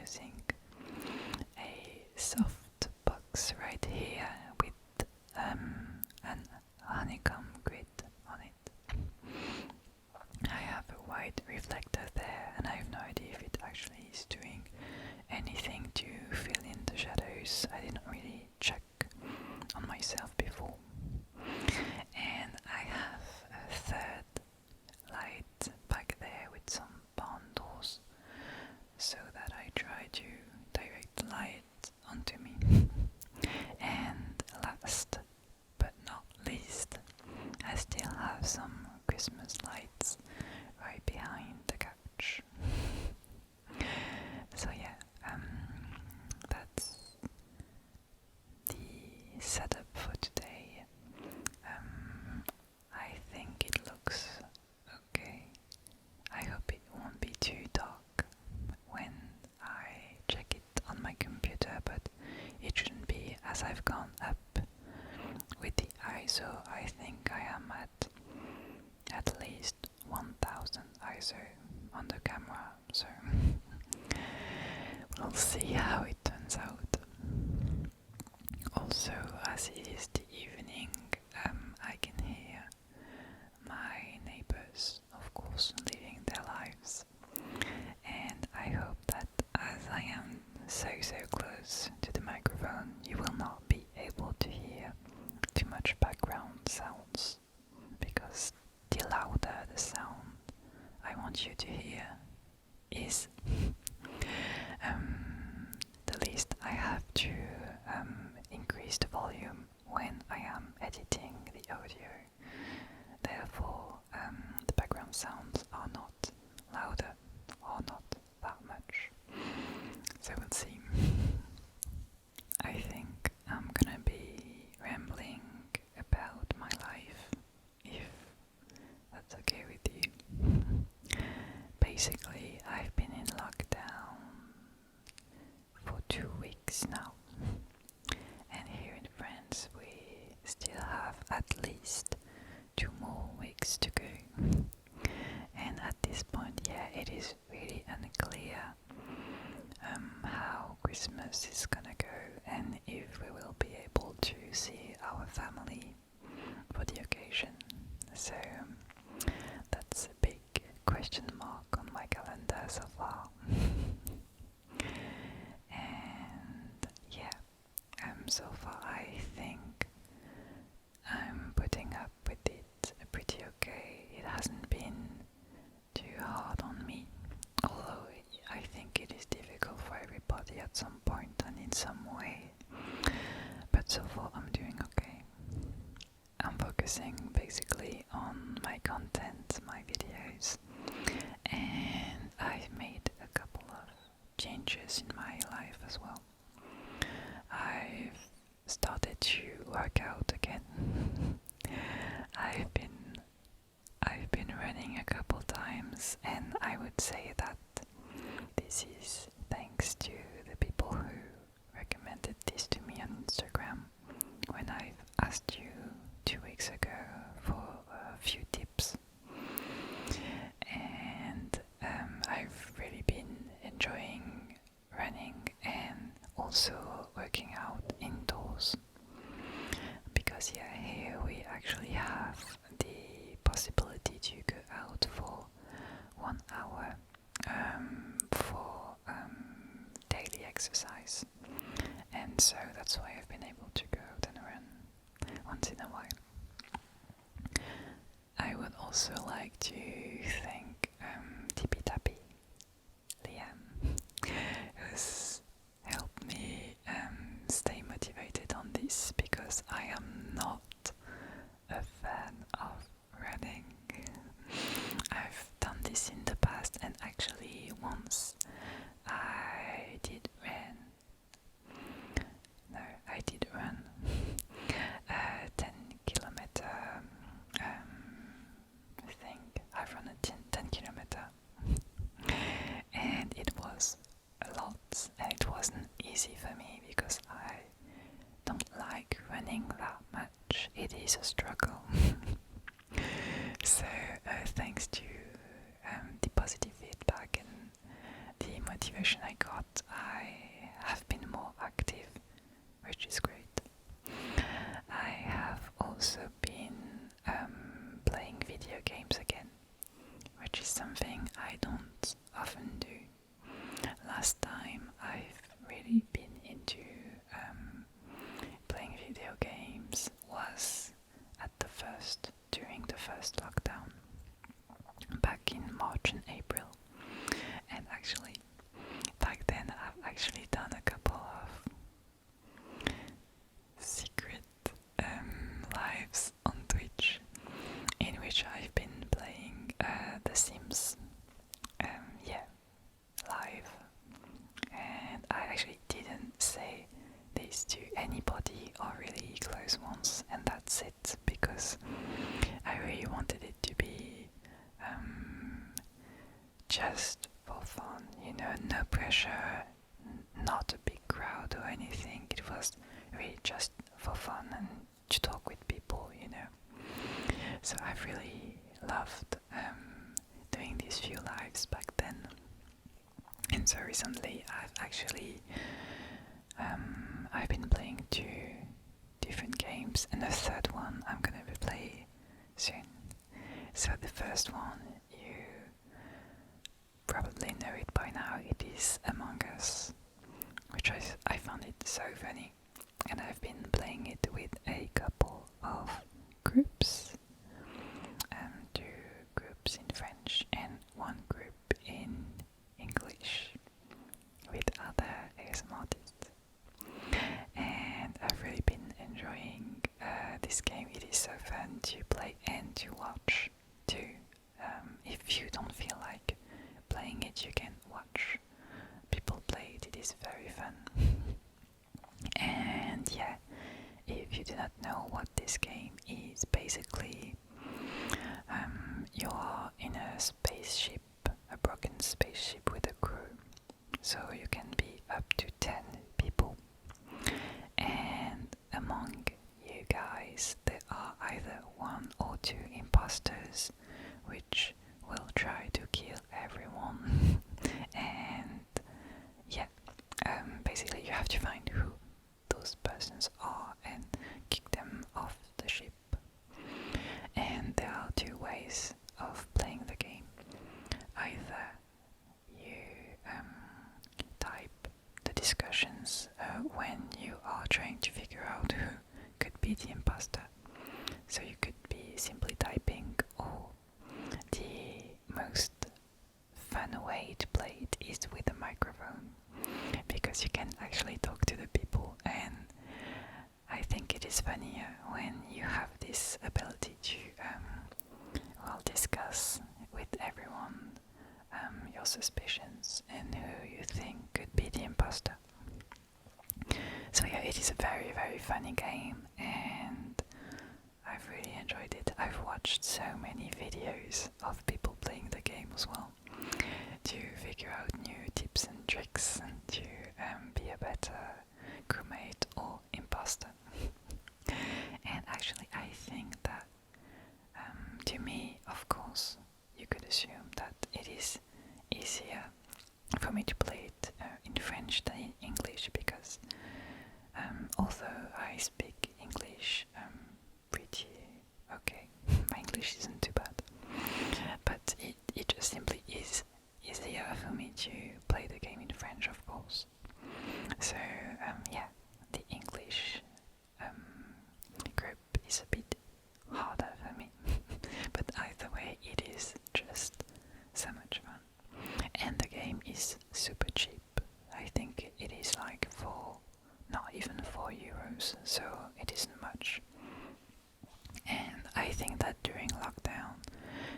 using a soft box right here with an honeycomb grid on it. I have a white reflector there, and I have no idea if it actually is doing anything to fill in the shadows. I didn't really check on myself before. And I have a third light back there with some barn doors, so that I try to direct the light onto me. And last but not least, I still have some Christmas lights right behind the couch. So yeah, that's the setup for today. I think it looks okay. I hope it won't be too dark when I check it on my computer, but it shouldn't be, as I've gone up with the ISO. I think I am at least 1000 ISO on the camera, so we'll see how it turns out. Also, as it is the evening, I can hear my neighbors, of course, living their lives, and I hope that as I am so close to the microphone, you will not be able to hear too much background sounds, because the louder the sound I want you to hear is, the least I have to increase the volume when I am editing the audio. Therefore, the background sounds are not louder or not that much. So we'll see. I think I'm gonna be rambling about my life, if that's okay with you. Basically, I've been in lockdown for 2 weeks now, and here in France we still have at least 2 more weeks to go. And at this point, yeah, it is really unclear how Christmas is gonna go, and if we will be able to see our family for the occasion. So that's a big question mark on my calendar so far. And yeah, so far I think I'm putting up with it pretty okay. It hasn't been too hard on me, although I think it is difficult for everybody at some point and in some way. But so far I'm doing okay. I'm focusing basically on my content, my videos, and I've made a couple of changes in my life as well. I've started to work out again. I've been running a couple times, and I would say that this is thanks to the people who recommended this to me on Instagram when I've asked you 2 weeks ago for a few tips. And I've really been enjoying running and also working out indoors, because yeah, here we actually have the possibility to go out for 1 hour for daily exercise, and so that's why I've been able to go out and run once in a while. I would also like to thank Tippy Tappy Liam, who's helped me stay motivated on this, because I am not a fan of running. I've done this in the past, and actually once I did run a 10 kilometer thing. I've run motivation I got, I have been more active, which is great. I have also been playing video games again, which is something I don't often do. Last time I've really been into playing video games was during the first lockdown, back in March and April. And actually, back then I've actually done a couple of secret lives on Twitch in which I've been playing The Sims, live. And I actually didn't say this to anybody or really close ones, and that's it, because I really wanted it to be just for fun, no pressure, not a big crowd or anything. It was really just for fun and to talk with people. So I've really loved doing these few lives back then. And so recently I've actually I've been playing 2 different games, and the third one I'm gonna play soon. So the first one, you probably know it by now, it is Among Us, which I found it so funny, and I've been playing it with a couple of groups, 2 groups in French and 1 group in English with other ASMR artists, and I've really been enjoying this game. It is so fun to play and to watch too. If you don't feel like playing it, you can watch people play it. It is very fun. And yeah, if you do not know what this game is, basically you are in a spaceship, a broken spaceship with a crew, so you can be up to 10 people, and among you guys there are either 1 or 2 imposters which will try to kill everyone. And yeah, basically you have to find who those persons are and kick them off the ship. And there are 2 ways of playing the game. Either you type the discussions when you are trying to figure out who could be the imposter. So you could be simply typing, or the most fun way to play it is with a microphone, because you can actually talk to the people, and I think it is funnier when you have this ability to discuss with everyone your suspicions and who you think could be the imposter. So yeah, it is a very, very funny game, and I've really enjoyed it. I've watched so many videos of people playing the game as well, to figure out new tips and tricks and to be a better crewmate or imposter. And actually I think that to me, of course, you could assume that it is easier for me to play it in French than in English, because although I speak English pretty okay, my English isn't too bad, but it just simply is easier for me to play the game in French, of course. So yeah, the English group is a bit harder for me, but either way it is just so much fun. And the game is super cheap. I think it is like not even 4 euros, so it isn't much. And I think that during lockdown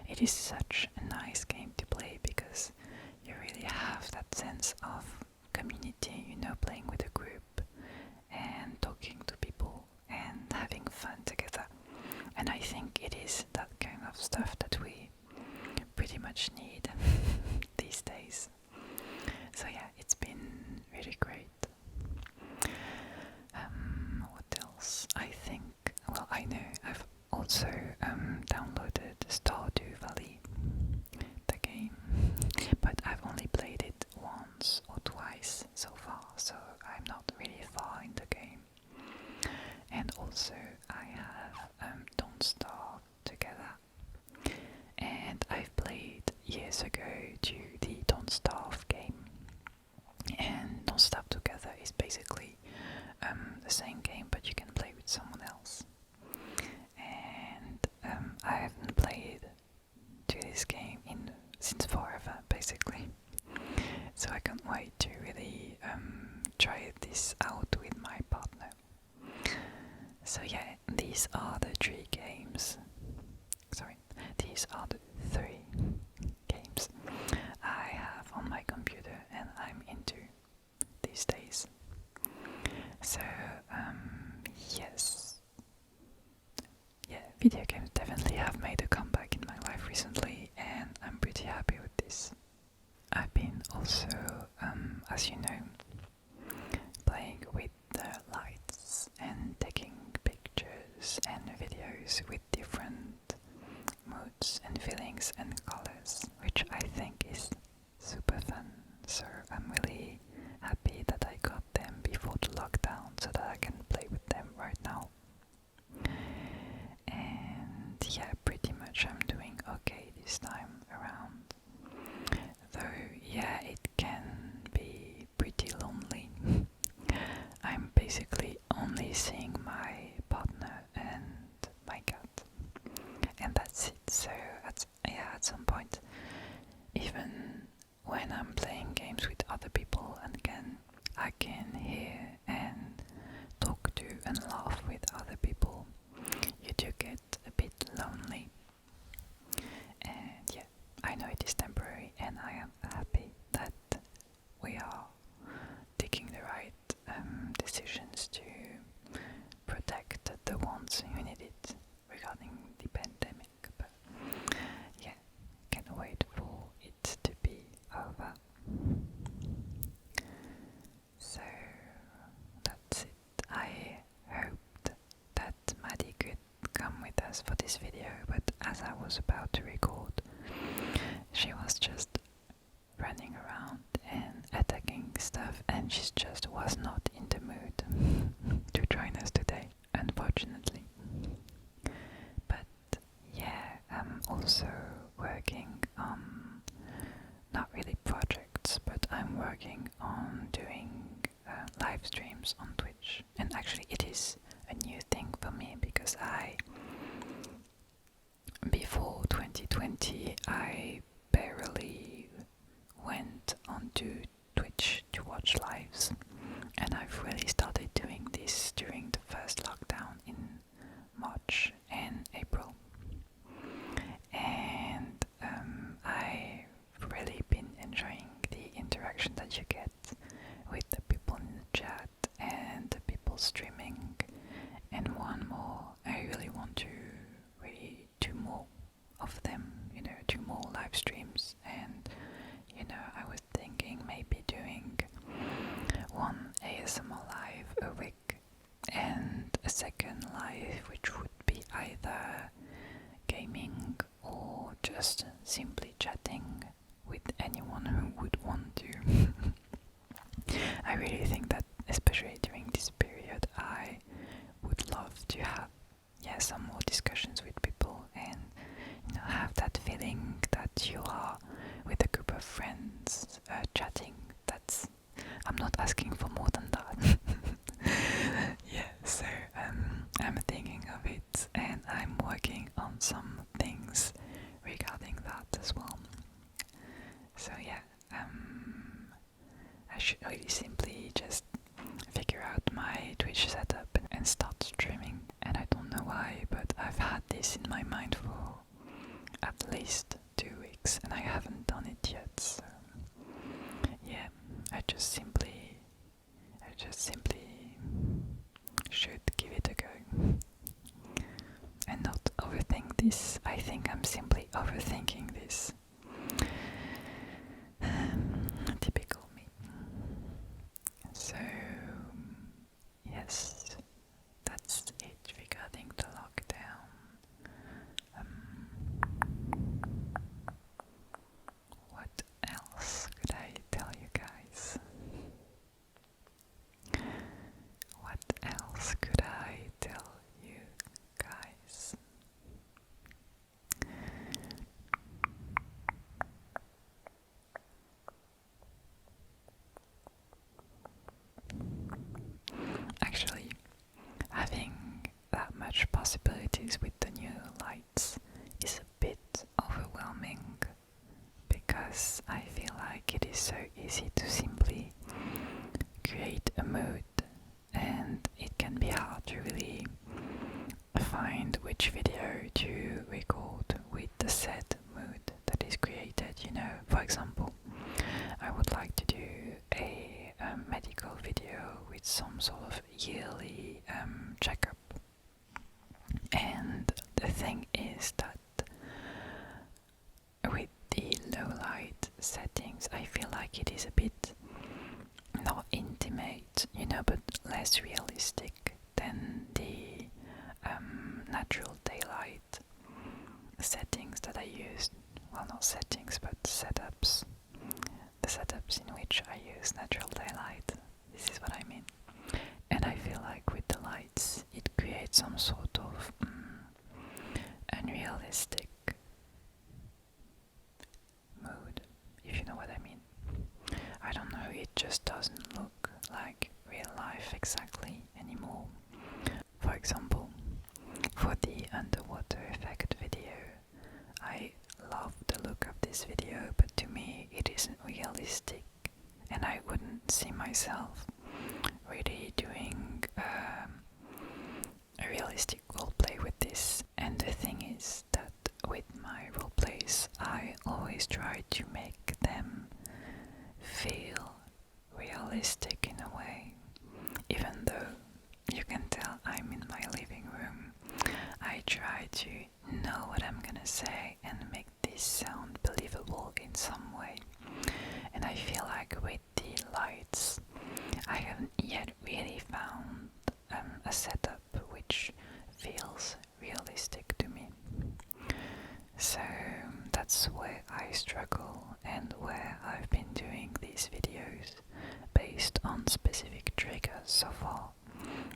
it is such a nice game to play, because you really have that sense of community, playing with a group and talking to people and having fun together. And I think it is that kind of stuff that we pretty much need these days. So yeah, it's been really great. What else? I think, well, I know I've also downloaded Stardew Valley, the game, but I've only played it once or also I have Don't Starve Together, and I've played years ago to the Don't Starve game, and Don't Starve Together is basically the same game, but you can play with someone else. And I haven't played to this game since forever, basically. So I can't wait to really try this out with my partner. So yeah, these are the three games. Sorry, these are the three games I have on my computer and I'm into these days. So yes, yeah, video games definitely have made a comeback in my life recently, and I'm pretty happy with this. I've been also, as you know, playing with the lights and taking pictures and videos with different moods and feelings and colors, which I think is super fun. So I'm really happy that I got them before the lockdown so that I can play with them right now. And yeah, pretty much I'm doing okay this time around. Though yeah, it can be pretty lonely. I'm basically only seeing my partner and my cat, and that's it. So at some point, even when I'm playing games with other people I can hear and talk to and laugh with other people, you do get a bit lonely. And yeah, I know it is temporary, and I am happy that we are taking the right decisions to protect the ones who need it regarding the pandemic. But yeah, can't wait for it to be over. So that's it. I hoped that Maddie could come with us for this video, but as I was about to record, she was just running around and attacking stuff, and she just was not in the mood to join us today, unfortunately. But yeah, I'm also working on, not really projects, but I'm working on doing live streams on Twitch. And actually it is a new thing for me because before 2020, I barely went onto Twitch to watch lives, and I've really started doing this during the first lockdown in March and April. And I've really been enjoying the interaction that you get with the people in the chat and the people streaming. And one more, I really want to really do more of them, do more live streams. And I was thinking maybe doing one ASMR live a week and a second live which would be either gaming or just simply chatting with anyone who would want to. I really think that especially during this period I would love to have some more discussions with people and have that feeling that you are with a group of friends chatting. I'm not asking for more than that. Yeah, so I'm thinking of it, and I'm working on some things regarding that as well. So yeah, I should really simply just figure out my Twitch setup and start streaming. And I don't know why, but I've had this in my mind for at least 2 weeks and I haven't done it yet. So yeah, I just simply should give it a go and not overthink this. I think I'm simply overthinking this. Typical me. So yes, that's it regarding the lockdown. What else could I tell you guys? What else could I tell you? possibilities with the new lights is a bit overwhelming, because I feel like it is so easy to simply create a mood, and it can be hard to really find which video to record with the set mood that is created. For example, I would like to do a medical video with some sort of yearly checkup, and the thing is that with the low light settings I feel like it is a bit not intimate, but less realistic than the natural daylight settings that I use. Well, not settings, but setups. The setups in which I use natural daylight. This is what I mean. And I feel like with the lights, it creates some sort of unrealistic mood, if you know what I mean. I don't know, it just doesn't look like real life exactly anymore. For example, for the underwater effect video, I love the look of this video, but to me it isn't realistic, and I wouldn't see myself really doing a realistic roleplay with this. And the thing is that with my roleplays, I always try to make them feel realistic in a way, even though you can tell I'm in my living room. I try to know what I'm gonna say and make this sound believable in some way. And I feel like with the lights, I haven't yet really found a setup which feels realistic to me. So that's where I struggle, and where I've been doing these videos based on specific triggers so far,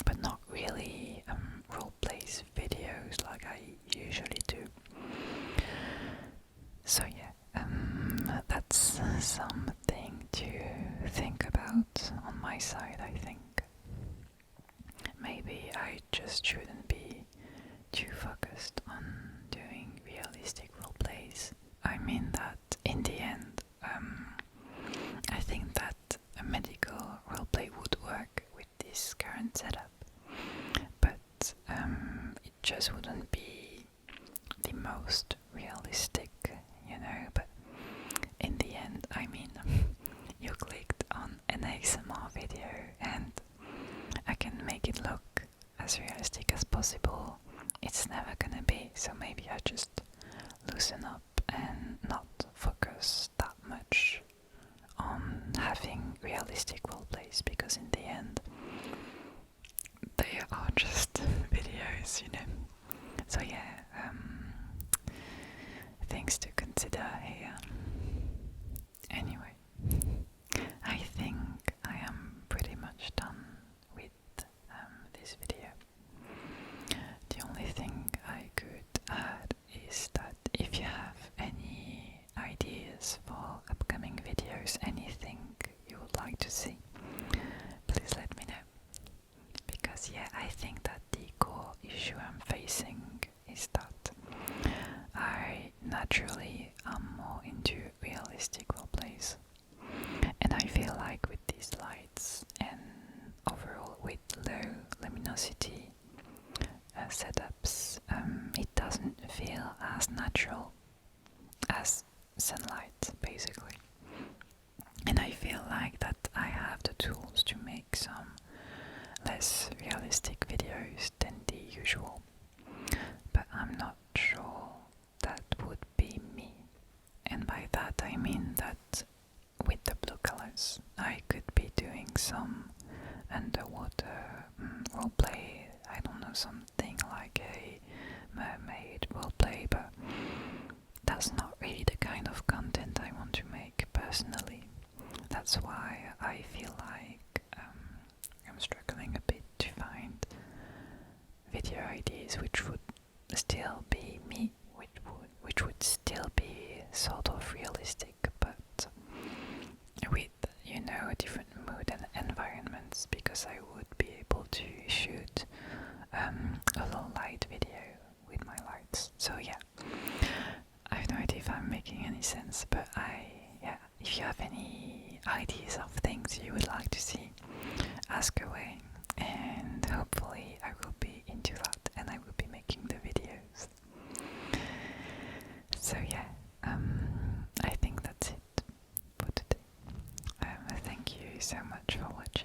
but not really roleplays videos like I usually do. So yeah, that's something to think about on my side, I think. Maybe I just shouldn't be too focused on doing realistic roleplays. I mean that in the end, I think that a medical roleplay would work with this current setup, but it just wouldn't be the most realistic, but in the end, I mean, you clicked on an ASMR video and I can make it look as realistic as possible. It's never gonna be, so maybe I just loosen up and not focus that much on having realistic roleplays, because in the end they are just videos, So yeah, things to consider here. Anyway, I think I am pretty much done with this video. The only thing I could add is that if you have any ideas for upcoming videos, anything you would like to see, please let me know. Because yeah, I think that the core issue I'm facing is that I naturally am more into realistic roleplays, and I feel like with these lights and overall with low luminosity setups, it doesn't feel as natural as sunlight, basically. And I feel like that I have the tools to make some less realistic videos than the usual, but I'm not sure that would be me. And by that I mean that with the blue colors I could be doing some underwater roleplay, I don't know, something like a mermaid roleplay, but that's not really the kind of content I want to make personally. That's why I feel like I'm struggling a bit to find video ideas which would still be me, which would still be sort of realistic, but with, a different mood and environments, because I would be able to shoot a low light video So yeah, I have no idea if I'm making any sense, but yeah, if you have any ideas of things you would like to see, ask away, and hopefully I will be into that and I will be making the videos. So yeah, I think that's it for today. Thank you so much for watching.